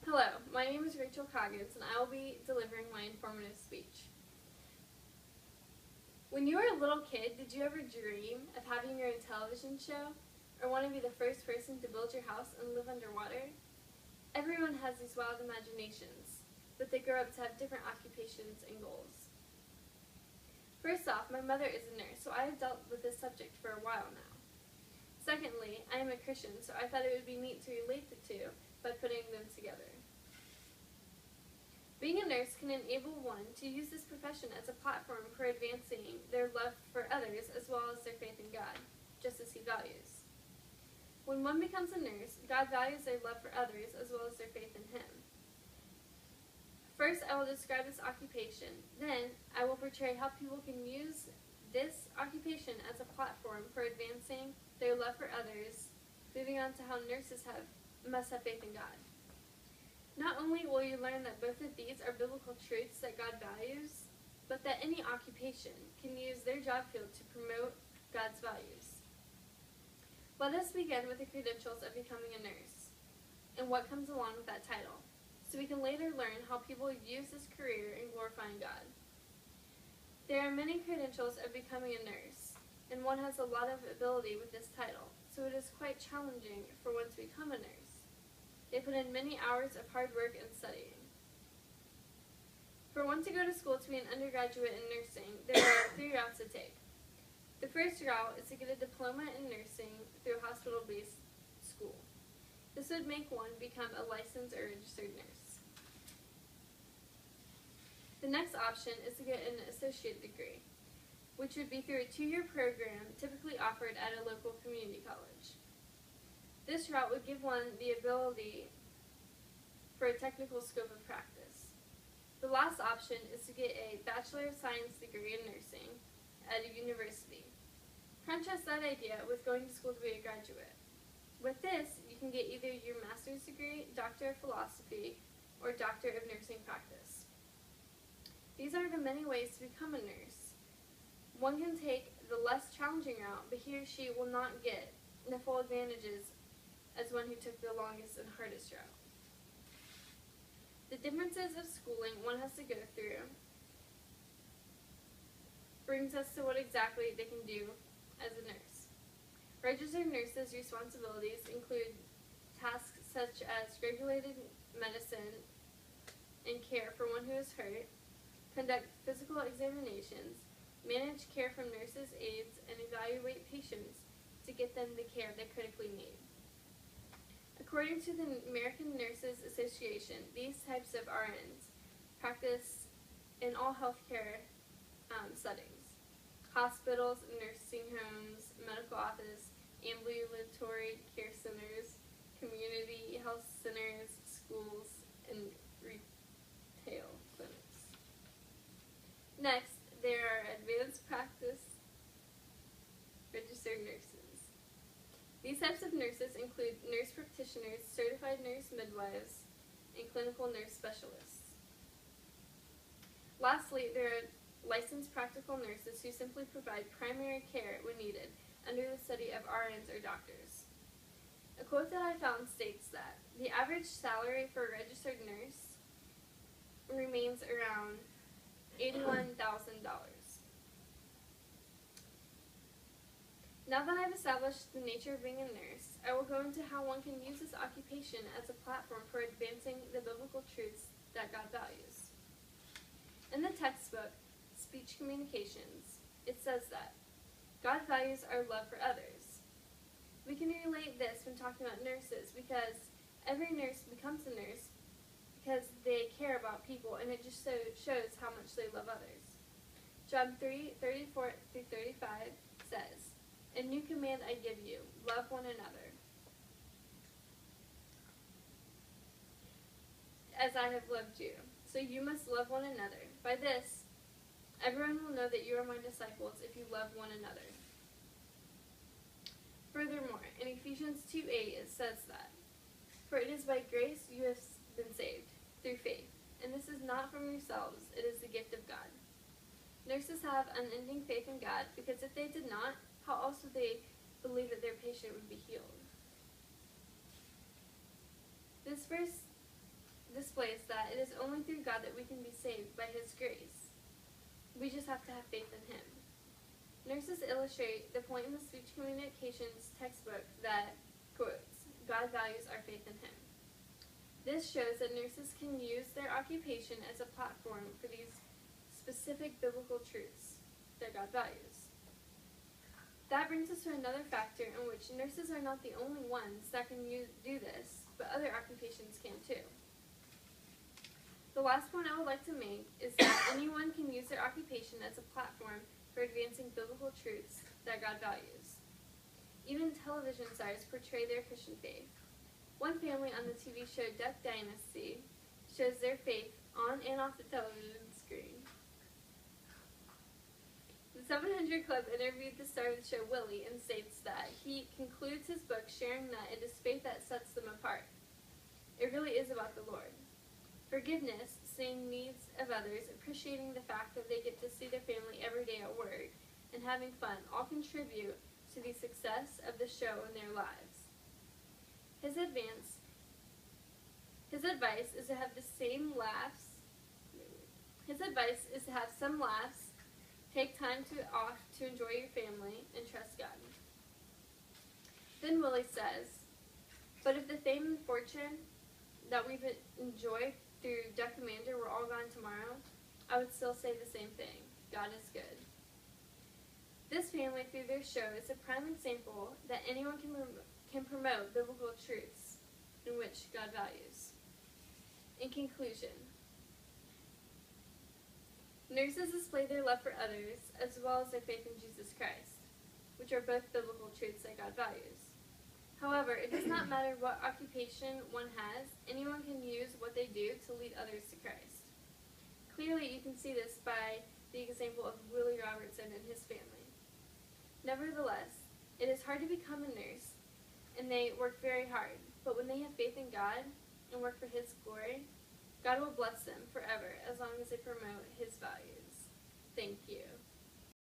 Hello, my name is Rachel Coggins, and I will be delivering my informative speech. When you were a little kid, did you ever dream of having your own television show? Or want to be the first person to build your house and live underwater? Everyone has these wild imaginations, but they grow up to have different occupations and goals. First off, my mother is a nurse, so I have dealt with this subject for a while now. Secondly, I am a Christian, so I thought it would be neat to relate the two by putting them together. Being a nurse can enable one to use this profession as a platform for advancing their love for others as well as their faith in God, just as He values. When one becomes a nurse, God values their love for others as well as their faith in Him. First, I will describe this occupation. Then, I will portray how people can use this occupation as a platform for advancing their love for others, moving on to how nurses must have faith in God. Not only will you learn that both of these are biblical truths that God values, but that any occupation can use their job field to promote God's values. Let us begin with the credentials of becoming a nurse, and what comes along with that title, so we can later learn how people use this career in glorifying God. There are many credentials of becoming a nurse, and one has a lot of ability with this title, so it is quite challenging for one to become a nurse. They put in many hours of hard work and studying. For one to go to school to be an undergraduate in nursing, there are 3 routes to take. The first route is to get a diploma in nursing through a hospital-based school. This would make one become a licensed or registered nurse. The next option is to get an associate degree, which would be through a 2-year program typically offered at a local community college. This route would give one the ability for a technical scope of practice. The last option is to get a Bachelor of Science degree in nursing at a university. Contrast that idea with going to school to be a graduate. With this, you can get either your master's degree, Doctor of Philosophy, or Doctor of Nursing Practice. These are the many ways to become a nurse. One can take the less challenging route, but he or she will not get the full advantages as one who took the longest and hardest route. The differences of schooling one has to go through brings us to what exactly they can do as a nurse. Registered nurses' responsibilities include tasks such as regulated medicine and care for one who is hurt, conduct physical examinations, manage care from nurses' aides, and evaluate patients to get them the care they critically need. According to the American Nurses Association, these types of RNs practice in all healthcare settings: hospitals, nursing homes, medical office, ambulatory care centers, community health centers, schools, and retail clinics. Next, there are advanced practice registered nurses. These types of nurses include nurse practitioners, certified nurse midwives, and clinical nurse specialists. Lastly, there are licensed practical nurses who simply provide primary care when needed under the study of RNs or doctors. A quote that I found states that the average salary for a registered nurse remains around $81,000. Now that I've established the nature of being a nurse, I will go into how one can use this occupation as a platform for advancing the biblical truths that God values. In the textbook, Speech Communications, it says that God values our love for others. We can relate this when talking about nurses because every nurse becomes a nurse because they care about people, and it just shows how much they love others. John 3:34-35 says, "A new command I give you, love one another. As I have loved you, so you must love one another. By this, everyone will know that you are my disciples if you love one another." Furthermore, in Ephesians 2:8 it says that, "For it is by grace you have been saved, through faith, and this is not from yourselves, it is the gift of God." Nurses have unending faith in God because if they did not, how else would they believe that their patient would be healed? This verse displays that it is only through God that we can be saved by His grace. We just have to have faith in Him. Nurses illustrate the point in the speech communications textbook that, quotes, God values our faith in Him. This shows that nurses can use their occupation as a platform for these specific biblical truths that God values. That brings us to another factor in which nurses are not the only ones that can do this, but other occupations can too. The last point I would like to make is that anyone can use their occupation as a platform for advancing biblical truths that God values. Even television stars portray their Christian faith. One family on the TV show Duck Dynasty shows their faith on and off the television screen. The 700 Club interviewed the star of the show, Willie, and states that he concludes his book sharing that it is faith that sets them apart. It really is about the Lord. Forgiveness, seeing needs of others, appreciating the fact that they get to see their family every day at work, and having fun all contribute to the success of the show in their lives. His advice is to have some laughs, take time off to enjoy your family, and trust God. Then Willie says, but if the fame and fortune that we've enjoyed through Duck Commander were all gone tomorrow, I would still say the same thing. God is good. This family, through their show, is a prime example that anyone can promote biblical truths in which God values. In conclusion, nurses display their love for others as well as their faith in Jesus Christ, which are both biblical truths that God values. However, it does not matter what occupation one has, anyone can use what they do to lead others to Christ. Clearly, you can see this by the example of Willie Robertson and his family. Nevertheless, it is hard to become a nurse, and they work very hard, but when they have faith in God and work for His glory, God will bless them forever as long as they promote His values. Thank you.